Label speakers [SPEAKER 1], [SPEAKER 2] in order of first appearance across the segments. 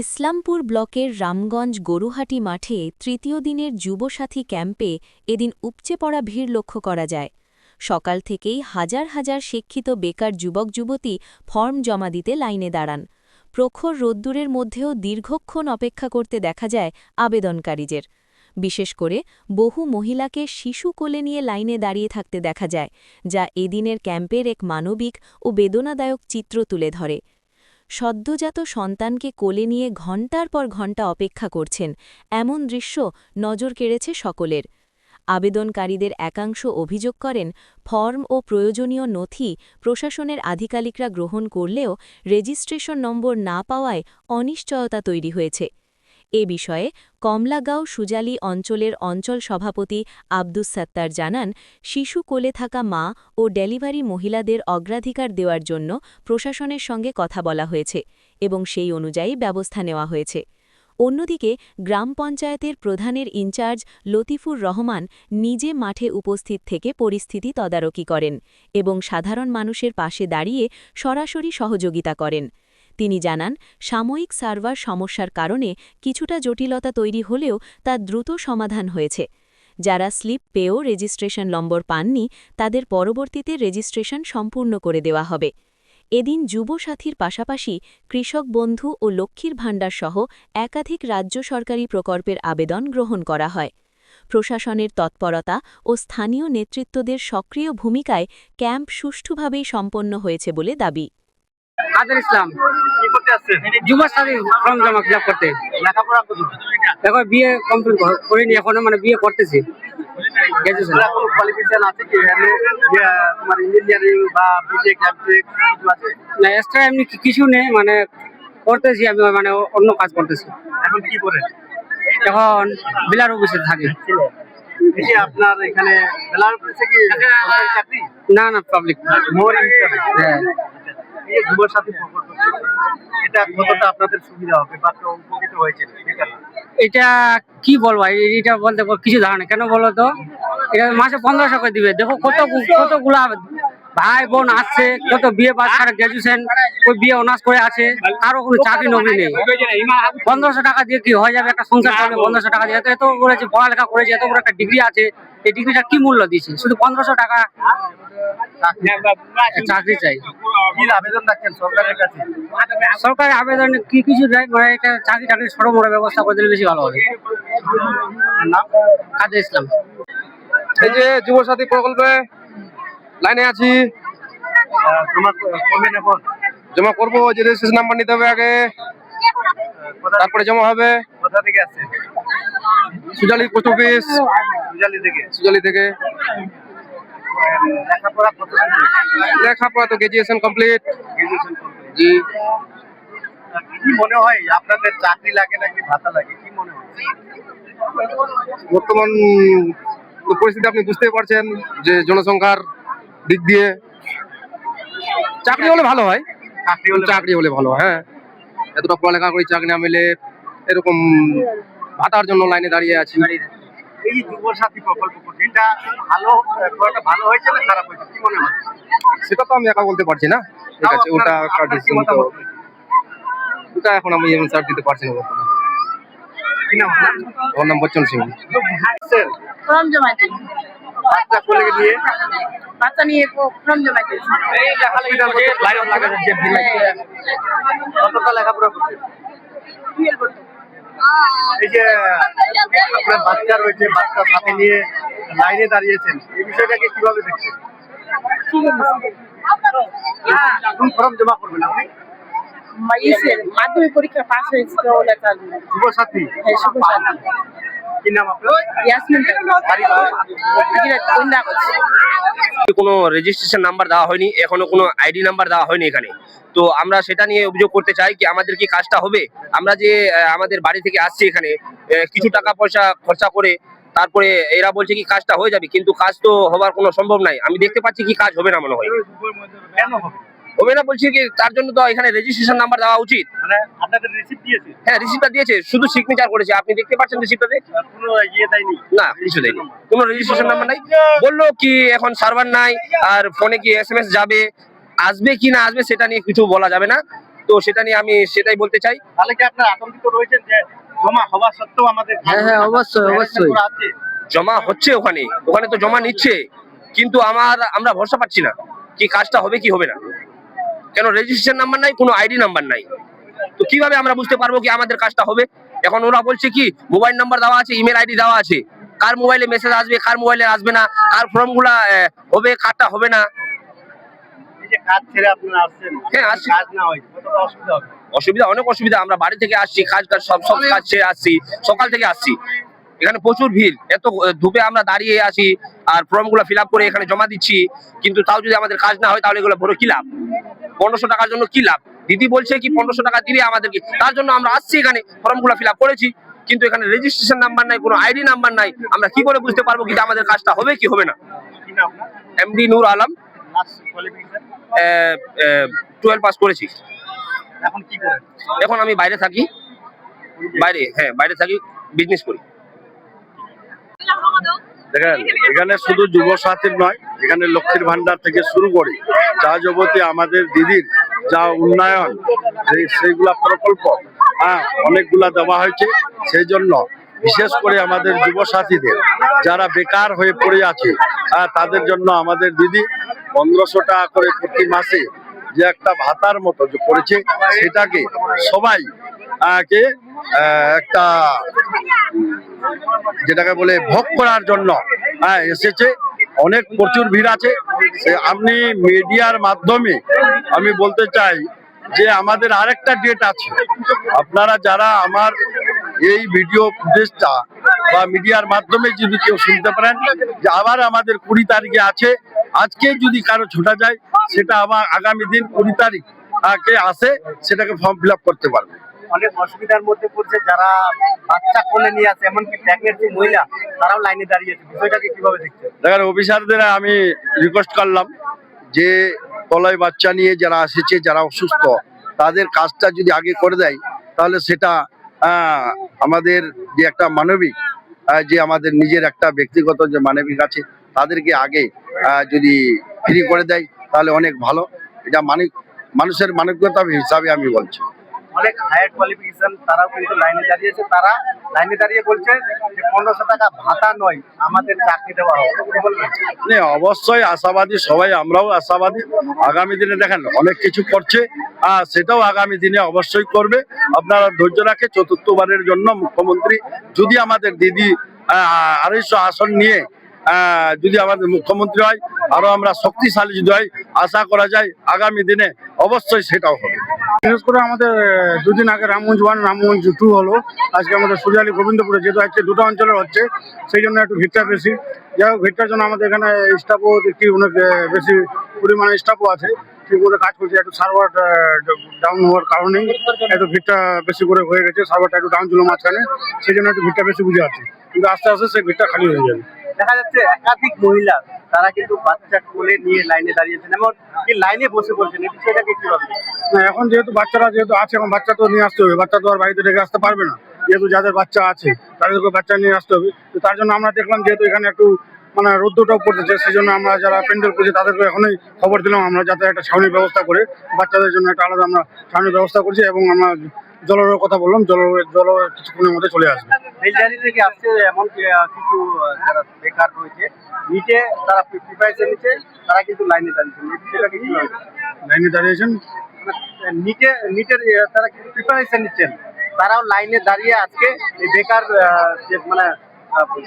[SPEAKER 1] ইসলামপুর ব্লকের রামগঞ্জ গরুহাটি মাঠে তৃতীয় দিনের যুবসাথী ক্যাম্পে এদিন উপচে পড়া ভিড় লক্ষ্য করা যায়। সকাল থেকেই হাজার হাজার শিক্ষিত বেকার যুবক যুবতী ফর্ম জমা দিতে লাইনে দাঁড়ান। প্রখর রোদ্দুরের মধ্যেও দীর্ঘক্ষণ অপেক্ষা করতে দেখা যায় আবেদনকারীদের। বিশেষ করে বহু মহিলাকে শিশু কোলে নিয়ে লাইনে দাঁড়িয়ে থাকতে দেখা যায়, যা এদিনের ক্যাম্পের এক মানবিক ও বেদনাদায়ক চিত্র তুলে ধরে। সদ্যজাত সন্তানকে কোলে নিয়ে ঘণ্টার পর ঘণ্টা অপেক্ষা করছেন, এমন দৃশ্য নজর কেড়েছে সকলের। আবেদনকারীদের একাংশ অভিযোগ করেন, ফর্ম ও প্রয়োজনীয় নথি প্রশাসনের আধিকারিকরা গ্রহণ করলেও রেজিস্ট্রেশন নম্বর না পাওয়ায় অনিশ্চয়তা তৈরি হয়েছে। এ বিষয়ে কমলাগাঁও সুজালি অঞ্চলের অঞ্চল সভাপতি আব্দুস সাত্তার জানান, শিশু কোলে থাকা মা ও ডেলিভারি মহিলাদের অগ্রাধিকার দেওয়ার জন্য প্রশাসনের সঙ্গে কথা বলা হয়েছে এবং সেই অনুযায়ী ব্যবস্থা নেওয়া হয়েছে। অন্যদিকে গ্রাম পঞ্চায়েতের প্রধানের ইনচার্জ লতিফুর রহমান নিজে মাঠে উপস্থিত থেকে পরিস্থিতি তদারকি করেন এবং সাধারণ মানুষের পাশে দাঁড়িয়ে সরাসরি সহযোগিতা করেন। তিনি জানান, সাময়িক সার্ভার সমস্যার কারণে কিছুটা জটিলতা তৈরি হলেও তা দ্রুত সমাধান হয়েছে। যারা স্লিপ পেয়েও রেজিস্ট্রেশন নম্বর পাননি, তাদের পরবর্তীতে রেজিস্ট্রেশন সম্পূর্ণ করে দেওয়া হবে। এদিন যুবসাথীর পাশাপাশি কৃষক বন্ধু ও লক্ষ্মীর ভাণ্ডার সহ একাধিক রাজ্য সরকারি প্রকল্পের আবেদন গ্রহণ করা হয়। প্রশাসনের তৎপরতা ও স্থানীয় নেতৃত্বদের সক্রিয় ভূমিকায় ক্যাম্প সুষ্ঠুভাবেই সম্পন্ন হয়েছে বলে দাবি।
[SPEAKER 2] কাদের ইসলাম কি করতে আসছেন? যুবসাথী ফর্ম জমা ফিল আপ করতে। লেখাপড়া করতে? দেখো বিয়ে কমপ্লিট করিনি এখনো, মানে বিয়ে করতেছি। গ্র্যাজুয়েশন। কোন কোয়ালিফিকেশন আছে কি? মানে তোমার ইঞ্জিনিয়ারিং বা বিটেক এমটেক কিছু আছে? না, এক্সট্রা এমনি কিছু নেই, মানে করতেছি আমি, মানে অন্য কাজ করতেছি। এখন কি করেন? এখন বিলার অফিসে থাকি। এই যে আপনার এখানে বিলার অফিসে কি সরকারি চাকরি? না না, পাবলিক। মোর হিসাবে। হ্যাঁ। এই যুবসাথী প্রকল্প এটা কতটা আপনাদের সুবিধা হবে বা উপকৃত হয়েছে? এটা কি বলবো, এটা বলতে কিছু ধারণা কেন বলো তো। এটা মাসে 1500 করে দিবে। দেখো কতগুলা ভাই বোন আসছে, কত বিয়ে পাস করে গ্রাজুয়েশন, ওই বিয়ে অনার্স করে আছে, কারো কোনো চাকরি নকরি নেই। 1500 টাকা দিয়ে কি হয়ে যাবে একটা সংসার চলবে? 1500 টাকা দিয়ে এত করেছে, পড়ালেখা করেছে, এত বড় একটা ডিগ্রি আছে, এই ডিগ্রিটা কি মূল্য দিচ্ছে? শুধু 1500 টাকা চাকরি চাই। আবেদন রাখেন সরকারের কাছে? সরকারের আবেদন কি কিছু নাই, মানে একটা চাকরির সরবরাহ ব্যবস্থা করে দিলে বেশি ভালো হবে। কাদের ইসলাম।
[SPEAKER 3] এই যে যুবসাথী প্রকল্পে লাইনে আছি, জমা করবো। যে রেজিস্ট্রেশন নাম্বার নিতে হবে আগে, তারপরে জমা হবে।
[SPEAKER 2] কোথা থেকে আসছেন?
[SPEAKER 3] Sujali post office. সুজালি থেকে। লেখাপড়া তো গ্রাজুয়েশন কমপ্লিট। জি।
[SPEAKER 2] কি মনে হয় আপনাদের চাকরি লাগে নাকি ভাতা লাগে, কি মনে হয়?
[SPEAKER 3] বর্তমান পরিস্থিতি আপনি বুঝতেই পারছেন যে জনসংখ্যার দিক দিয়ে চাকরি হলে ভালো হয়। চাকরি হলে ভালো হয়, হ্যাঁ। এতটা পড়ালেখা করে চাকরি না মেলে এরকম ভাতার জন্য লাইনে দাঁড়িয়ে আছি।
[SPEAKER 2] এই যুবসাথী প্রকল্প এটা ভালো হয়েছে না খারাপ হয়েছে, কি মনে হয়?
[SPEAKER 3] সেটা তো আমি একা বলতে পারছি না। ঠিক আছে, ওটা এখন আমি অ্যানসার দিতে পারছি না বর্তমানে।
[SPEAKER 2] কি নাম আপনার?
[SPEAKER 3] আমার নাম বচ্চন সিং।
[SPEAKER 4] ফর্ম জমাইতে
[SPEAKER 2] বাচ্চা কোলে নিয়ে
[SPEAKER 4] বাচ্চা নিয়ে ফর্ম জমাইতে।
[SPEAKER 2] কতটা লেখাপড়া করতে? এই যে আপনার বাচ্চা রয়েছে, বাচ্চা সাথে নিয়ে লাইনে দাঁড়িয়েছেন, এই বিষয়টাকে কিভাবে দেখছেন? ফর্ম জমা করবেন আপনি?
[SPEAKER 4] মাধ্যমিক পরীক্ষা পাস হয়েছে।
[SPEAKER 2] যুবসাথী। কি নাম আপনার?
[SPEAKER 5] কোনো রেজিস্ট্রেশন নাম্বার দেওয়া হয়নি, এখনো কোনো আইডি নাম্বার দেওয়া হয়নি এখানে। তো আমরা সেটা নিয়ে অভিযোগ করতে চাই কি আমাদের কি কাজটা হবে? আমরা যে আমাদের বাড়ি থেকে আসছি এখানে কিছু টাকা পয়সা খরচা করে, তারপরে এরা বলছে কি কাজটা হয়ে যাবে, কিন্তু কাজ তো হবার কোনো সম্ভব নাই। আমি দেখতে পাচ্ছি কি কাজ হবে না মনে হয়।
[SPEAKER 2] কেন হবে?
[SPEAKER 5] হবে না বলছি কি, তার জন্য তো এখানে রেজিস্ট্রেশন নাম্বার দেওয়া উচিত।
[SPEAKER 2] মানে আপনাদের রিসিপ্ট দিয়েছে?
[SPEAKER 5] হ্যাঁ, রিসিপ্টটা দিয়েছে, শুধু সিগনেচার করেছে। আপনি দেখতে পাচ্ছেন রিসিপ্টটাতে?
[SPEAKER 2] কোনো ইয়ে দেয়নি?
[SPEAKER 5] না, কিছু দেয়নি, কোনো রেজিস্ট্রেশন নাম্বার নাই। বললো কি এখন সার্ভার নাই, আর ফোনে কি SMS যাবে, আসবে কি না আসবে সেটা নিয়ে কিছু বলা যাবে না। তো সেটা নিয়ে আমি সেটাই বলতে চাই।
[SPEAKER 6] তাহলে কি আপনার আতঙ্কিত রয়েছেন যে জমা হওয়া সত্ত্বেও আমাদের
[SPEAKER 2] হ্যাঁ, অবশ্যই, অবশ্যই।
[SPEAKER 6] আছে?
[SPEAKER 5] জমা হচ্ছে ওখানে ওখানে তো জমা নিচ্ছে, কিন্তু আমরা ভরসা পাচ্ছি না কি কাজটা হবে কি হবে না। কেন রেজিস্ট্রেশন নাম্বার নাই, কোনো আইডি নাম্বার নাই, তো কিভাবে আমরা বুঝতে পারবো কি আমাদের কাজটা হবে? এখন ওরা বলছে কি মোবাইল নাম্বার দেওয়া আছে, ইমেল আইডি দেওয়া আছে, কার মোবাইলে মেসেজ আসবে কার মোবাইলে আসবে না, কার ফর্ম গুলা হবে কারটা হবে না।
[SPEAKER 6] এই যে কাজ ছেড়ে আপনারা আসছেন,
[SPEAKER 5] হ্যাঁ, আসছি।
[SPEAKER 6] কাজ না হয় কতটা অসুবিধা হবে?
[SPEAKER 5] অসুবিধা অনেক অসুবিধা, আমরা বাড়ি থেকে আসছি, সব কাজ ছেড়ে আসছি, সকাল থেকে আসছি, এখানে প্রচুর ভিড়, এত ধূপে আমরা দাঁড়িয়ে আছি আর ফর্ম গুলো ফিল আপ করে এখানে জমা দিচ্ছি, কিন্তু তাও যদি আমাদের কাজ না হয় তাহলে এগুলো ভরে কি লাভ? 1500 টাকার জন্য কি লাভ? দিদি বলছে কি 1500 টাকা দিবে আমাদেরকে, তার জন্য আমরা আসছি এখানে, ফর্ম গুলো ফিল আপ করেছি, কিন্তু এখানে রেজিস্ট্রেশন নাম্বার নাই, কোনো আইডি নাম্বার নাই, আমরা কি করে বুঝতে পারবো কি যে আমাদের কাজটা হবে কি হবে না?
[SPEAKER 6] কি না আপনার
[SPEAKER 5] এমডি নূর আলম,
[SPEAKER 6] লাস্ট কোয়ালিফিকেশন
[SPEAKER 5] 12 পাস করেছি।
[SPEAKER 6] এখন কি করেন?
[SPEAKER 5] এখন আমি বাইরে থাকি, বাইরে থাকি, বিজনেস করি।
[SPEAKER 7] দেখেন, এখানে শুধু যুব সাথীর নয়, এখানে লক্ষ্মীর ভান্ডার থেকে শুরু করে যা যাবতীয় আমাদের দিদির যা উন্নয়ন সেইগুলা প্রকল্প অনেকগুলা দেওয়া হয়েছে। সেই জন্য বিশেষ করে আমাদের যুব সাথীদের যারা বেকার হয়ে পড়ে আছে তাদের জন্য আমাদের দিদি 1500 টাকা করে প্রতি মাসে যে একটা ভাতার মতো যে করেছে, সেটাকে সবাই কে একটা যেটাকে বলে ভোগ করার জন্য এসেছে। অনেক প্রচুর ভিড় আছে। আপনি মিডিয়ার মাধ্যমে আমি বলতে চাই যে আমাদের আরেকটা ডেট আছে, আপনারা যারা আমার এই ভিডিও ফুটেজটা বা মিডিয়ার মাধ্যমে যদি কেউ শুনতে পারেন যে আবার আমাদের 20 তারিখে আছে, আজকে যদি কারো ছুটা যায় সেটা আবার আগামী দিন 20 তারিখ কে আসে, সেটাকে ফর্ম ফিল আপ করতে পারবে।
[SPEAKER 6] অনেক অসুবিধার মধ্যে পড়ছে যারা বাচ্চা কোলে নিয়ে আছে, এমনকি প্রেগনেন্ট যে মহিলা তারাও লাইনে দাঁড়িয়েছে, বিষয়টাকে কিভাবে দেখছেন?
[SPEAKER 7] দেখেন, অফিসারদের আমি রিকোয়েস্ট করলাম যে তলায় বাচ্চা নিয়ে যারা এসেছে, যারা অসুস্থ, তাদের কাজটা যদি আগে করে দেয় তাহলে সেটা আমাদের যে একটা মানবিক যে আমাদের নিজের একটা ব্যক্তিগত যে মানবিক আছে, তাদেরকে আগে যদি ফ্রি করে দেয় তাহলে অনেক ভালো। এটা মানুষের মানবিকতা হিসাবে আমি বলছি।
[SPEAKER 6] অনেক হায়ার কোয়ালিফিকেশন তারাও কিন্তু লাইনে দাঁড়িয়েছে, তারা লাইনে দাঁড়িয়ে বলছে যে 1500 টাকা ভাতা নয়, আমাদের চাকরি দেওয়া হবে। কি বলবেন?
[SPEAKER 7] অবশ্যই আশাবাদী, সবাই আমরাও আশাবাদী। আগামী দিনে দেখেন অনেক কিছু করছে, সেটাও আগামী দিনে অবশ্যই করবে। আপনারা ধৈর্য রাখে, চতুর্থবারের জন্য মুখ্যমন্ত্রী যদি আমাদের দিদি 250 আসন নিয়ে যদি আমাদের মুখ্যমন্ত্রী হয়, আরো আমরা শক্তিশালী যদি হয়, আশা করা যায় আগামী দিনে অবশ্যই সেটাও হবে।
[SPEAKER 8] বিশেষ করে আমাদের দুদিন আগে রামগঞ্জ 1 রামগঞ্জ 2 হলো, আজকে আমাদের সুরিয়ালি গোবিন্দপুরে, যেহেতু আজকে দুটো অঞ্চলের হচ্ছে সেই জন্য একটু ভিড়টা বেশি। যাই হোক, ভিড়টার জন্য আমাদের এখানে স্টাফও দেখি অনেক বেশি পরিমাণে স্টাফও আছে, ঠিক মতো কাজ করছে। একটু সার্ভার ডাউন হওয়ার কারণেই একটু ভিড়টা বেশি করে হয়ে গেছে, সার্ভারটা একটু ডাউন ছিল মাঝখানে, সেই জন্য একটু ভিড়টা বেশি বুঝে আছে, কিন্তু আস্তে আস্তে সেই ভিড়টা খালি হয়ে যাবে।
[SPEAKER 6] দেখা যাচ্ছে একাধিক মহিলা তারা কিন্তু বাচ্চা কোলে নিয়ে লাইনে দাঁড়িয়েছেন, এমন কি লাইনে বসে পড়ছেন, এই বিষয়টাকে কিভাবে?
[SPEAKER 8] না, এখন যেহেতু বাচ্চারা যেহেতু আছে, এখন বাচ্চা তো নিয়ে আসতে হবে, বাচ্চা তো আর বাড়িতে রেখে আসতে পারবে না, যেহেতু যাদের বাচ্চা আছে তাদেরকে বাচ্চা নিয়ে আসতে হবে। তো তার জন্য আমরা দেখলাম যেহেতু এখানে একটু মানে রোদ্দুরটাও পড়তেছে, সেই জন্য আমরা যারা প্যান্ডেল করছি তাদেরকে এখনই খবর দিলাম আমরা, যাতে একটা ছাউনির ব্যবস্থা করে বাচ্চাদের জন্য একটা আলাদা আমরা ছাউনির ব্যবস্থা করছি, এবং আমরা জলের কথা বললাম, জল কিছুক্ষণের মধ্যে চলে আসবে।
[SPEAKER 6] রেলগাড়ি থেকে আসছে এমন কিছু যারা বেকার রয়েছে, নিচে তারা প্রিপারেশন নিচ্ছে, তারা কিন্তু লাইনে দাঁড়িয়েছেন, এই বিষয়টাকে কিভাবে?
[SPEAKER 8] লাইনে দাঁড়িয়েছেন,
[SPEAKER 6] নিটের তারা কিন্তু প্রিপারেশন নিচ্ছেন, তারাও লাইনে দাঁড়িয়ে আজকে এই বেকার যে মানে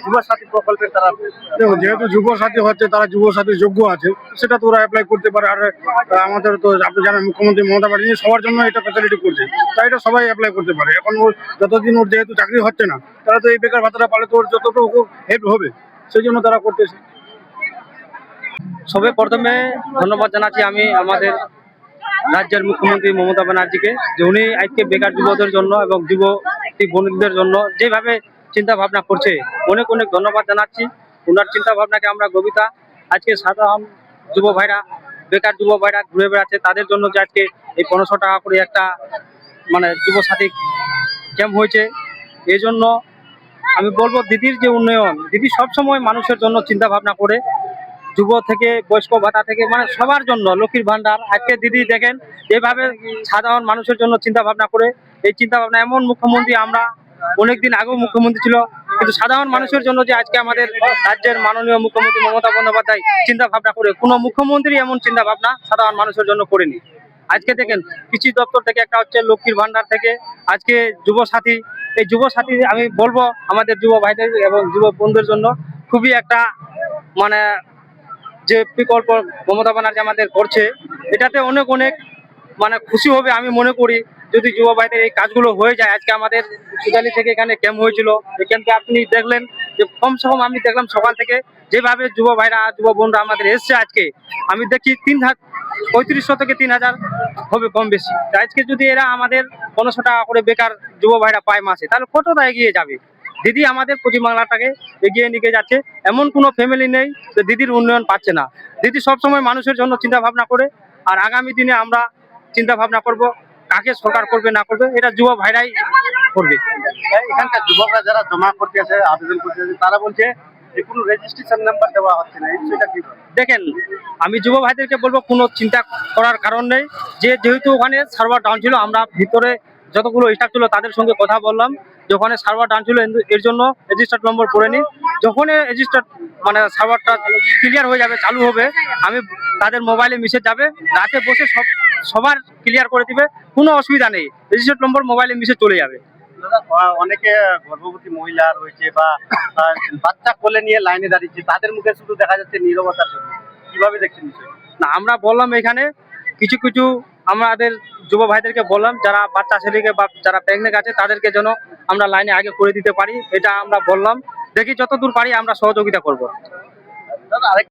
[SPEAKER 6] যুব সাথী প্রকল্পের তারা
[SPEAKER 8] দেখুন, যেহেতু যুব সাথী হচ্ছে, তারা যুব সাথীর যোগ্য আছে, সেটা তো ওরা অ্যাপ্লাই করতে পারে। আর আমাদের তো আপনি জানেন মুখ্যমন্ত্রী মমতা ব্যানার্জি সবার জন্য এটা ফ্যাসিলিটি করছে, তাই এটা সবাই অ্যাপ্লাই করতে পারে। এখন ওর যতদিন ওর যেহেতু চাকরি হচ্ছে না, তারা তো এই বেকার ভাতাটা পালে তো ওর যতটুকু হেল্প হবে, সেই জন্য তারা করতেছে।
[SPEAKER 2] সবে প্রথমে ধন্যবাদ জানাচ্ছি আমি আমাদের রাজ্যের মুখ্যমন্ত্রী মমতা ব্যানার্জিকে, যে উনি আজকে বেকার যুবকদের জন্য এবং যুবতী বন্ধুদের জন্য যেভাবে চিন্তা ভাবনা করছে, অনেক অনেক ধন্যবাদ জানাচ্ছি। ওনার চিন্তা ভাবনাকে আমরা গভীরতা, আজকে সাধারণ যুব ভাইরা, বেকার যুব ভাইরা ঘুরে বেড়াচ্ছে, তাদের জন্য যে আজকে এই 1500 টাকা করে একটা মানে যুব সাথী ক্যাম্প হয়েছে, এই জন্য আমি বলবো দিদির যে উন্নয়ন, দিদি সবসময় মানুষের জন্য চিন্তা ভাবনা করে, যুব থেকে বয়স্ক ভাতা থেকে মানে সবার জন্য লক্ষ্মীর ভান্ডার। আজকে দিদি দেখেন যেভাবে সাধারণ মানুষের জন্য চিন্তা ভাবনা করে, এই চিন্তা ভাবনা এমন মুখ্যমন্ত্রী আমরা অনেকদিন আগেও মুখ্যমন্ত্রী ছিল, কিন্তু সাধারণ মানুষের জন্য যে আজকে আমাদের রাজ্যের মাননীয় মুখ্যমন্ত্রী মমতা বন্দ্যোপাধ্যায় চিন্তা ভাবনা করে, কোনো মুখ্যমন্ত্রী এমন চিন্তা ভাবনা সাধারণ মানুষের জন্য করেনি। আজকে দেখেন কৃষি দপ্তর থেকে একটা হচ্ছে লক্ষ্মীর ভান্ডার থেকে, আজকে যুব সাথী, এই যুব সাথী আমি বলবো আমাদের যুব ভাইদের এবং যুব বন্ধুদের জন্য খুবই একটা মানে যে বিকল্প মমতা ব্যানার্জি আমাদের করছে, এটাতে অনেক অনেক মানে খুশি হবে আমি মনে করি যদি যুব ভাইদের এই কাজগুলো হয়ে যায়। আজকে আমাদের সুজালি থেকে এখানে ক্যাম্প হয়েছিল, এই ক্যাম্পে আপনি দেখলেন যে কমসে কম আমি দেখলাম সকাল থেকে যেভাবে যুব ভাইরা যুব বোনরা আমাদের এসছে, আজকে আমি দেখি 3500 থেকে 3000 হবে কম বেশি। তা আজকে যদি এরা আমাদের 1500 টাকা করে বেকার যুব ভাইরা পায় মাসে, তাহলে কতটা এগিয়ে যাবে। দিদি আমাদের পশ্চিমবাংলাটাকে এগিয়ে নিয়ে যাচ্ছে, এমন কোনো ফ্যামিলি নেই যে দিদির উন্নয়ন পাচ্ছে না। দিদি সবসময় মানুষের জন্য চিন্তা ভাবনা করে, আর আগামী দিনে আমরা চিন্তা ভাবনা করব কাকে সরকার করবে না করবে, এটা যুব ভাইরাই করবে।
[SPEAKER 6] এখানকার যুবকরা যারা জমা করতে আছে, আবেদন করতে আছে, তারা বলছে যে কোনো রেজিস্ট্রেশন নাম্বার দেওয়া হচ্ছে না, এই বিষয়টা কি?
[SPEAKER 2] দেখেন আমি যুব ভাইদেরকে বলবো কোনো চিন্তা করার কারণ নেই, যেহেতু ওখানে সার্ভার ডাউন ছিল, আমরা ভিতরে যতগুলো স্টাফ ছিল তাদের সঙ্গে কথা বললাম, যখন সার্ভার ডাউন ছিল এর জন্য রেজিস্টার্ড নম্বর পড়েনি। যখন রেজিস্টার মানে সার্ভারটা ক্লিয়ার হয়ে যাবে, চালু হবে, আমি তাদের মোবাইলে মেসেজ যাবে, রাতে বসে সবার ক্লিয়ার করে দিবে, কোনো অসুবিধা নেই, রেজিস্টার্ড নম্বর মোবাইলে মেসেজ চলে যাবে।
[SPEAKER 6] অনেকে গর্ভবতী মহিলা রয়েছে বা বাচ্চা কোলে নিয়ে লাইনে দাঁড়িয়েছে, তাদের মুখে শুধু দেখা যাচ্ছে নীরবতার জন্য, কিভাবে দেখছেন বিষয়টা?
[SPEAKER 2] না আমরা বললাম এখানে কিছু কিছু আমাদের যুব ভাইদেরকে বললাম যারা বাচ্চা ছেলেকে বা যারা প্রেগনেন্ট আছে তাদেরকে যেন আমরা লাইনে আগে করে দিতে পারি, এটা আমরা বললাম। দেখি যতদূর পারি আমরা সহযোগিতা করব।
[SPEAKER 6] দাদা, আরেক